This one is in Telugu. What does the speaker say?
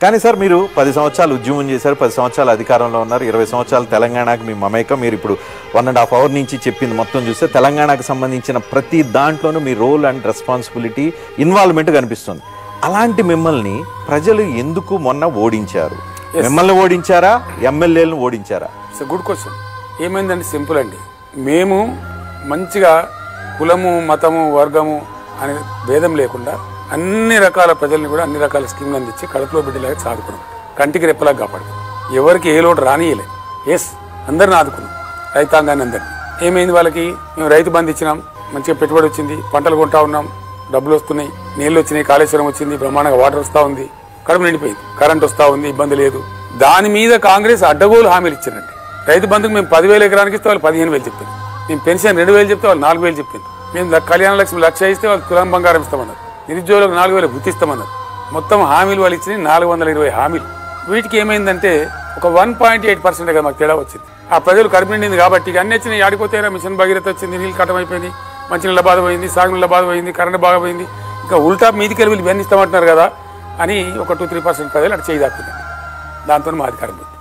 కానీ సార్ మీరు 10 సంవత్సరాలు ఉద్యమం చేశారు, 10 సంవత్సరాలు అధికారంలో ఉన్నారు, 20 సంవత్సరాలు తెలంగాణకు మీ మమేకం. మీరు ఇప్పుడు 1.5 hour నుంచి చెప్పింది మొత్తం చూస్తే తెలంగాణకు సంబంధించిన ప్రతి దాంట్లోనూ మీ రోల్ అండ్ రెస్పాన్సిబిలిటీ ఇన్వాల్వ్మెంట్ కనిపిస్తుంది. అలాంటి మిమ్మల్ని ప్రజలు ఎందుకు మొన్న ఓడించారు? మిమ్మల్ని ఓడించారా, ఎమ్మెల్యేలను ఓడించారా? It's good question. ఏమైందండి, సింపుల్ అండి. మేము మంచిగా కులము, మతము, వర్గము అనే భేదం లేకుండా అన్ని రకాల ప్రజల్ని కూడా అన్ని రకాల స్కీమ్లు అందించి కడుపులో బిడ్డలాగా సాదుకున్నాం, కంటికి రెప్పలాగా కాపాడు. ఎవరికి ఏ లోటు రానియలే. ఎస్, అందరిని ఆదుకున్నాం, రైతాంగాన్ని అందరినీ. ఏమైంది వాళ్ళకి? మేము రైతు బంధు ఇచ్చినాం, మంచిగా పెట్టుబడి వచ్చింది, పంటలు కొంటా ఉన్నాం, డబ్బులు వస్తున్నాయి, నీళ్లు వచ్చినాయి, కాళేశ్వరం వచ్చింది, బ్రహ్మాండంగా వాటర్ వస్తూ ఉంది, కడుపు నిండిపోయింది, కరెంట్ వస్తూ ఉంది, ఇబ్బంది లేదు. దాని మీద కాంగ్రెస్ అడ్డగోలు హామీలు ఇచ్చిందండి. రైతు బంధుకు మేము 10,000 ఎకరానికి ఇస్తే వాళ్ళు 15,000 చెప్పారు. మేము పెన్షన్ 2,000 చెప్తే వాళ్ళు 4,000 చెప్పారు. మేము కళ్యాణ లక్ష్మి 1,00,000 ఇస్తే వాళ్ళు తులం బంగారం ఇస్తామన్నారు. నిరుద్యోగులకు 4,000 గుర్తిస్తామన్నారు. మొత్తం హామీలు వాళ్ళు ఇచ్చినాయి 420 హామీలు. వీటికి ఏమైందంటే ఒక 1.8% మాకు తేడా వచ్చింది. ఆ ప్రజలు కడుపు నిండింది కాబట్టి అన్ని వచ్చినాయి. ఆడిపోతే మిషన్ భగీరథ వచ్చింది, నీళ్ళు కట్టమైపోయింది, మంచినీళ్ళ బాధ పోయింది, సాగునీళ్ళ బాధ పోయింది, కరెంట్ బాగా పోయింది. ఇంకా ఉల్టా మీదికి వెళ్ళి ఇవన్నీ ఇస్తామంటున్నారు కదా అని ఒక 2-3% ప్రజలు అటు చేయి దాక్కున్నారు. దాంతో మా అధికారం పోయింది.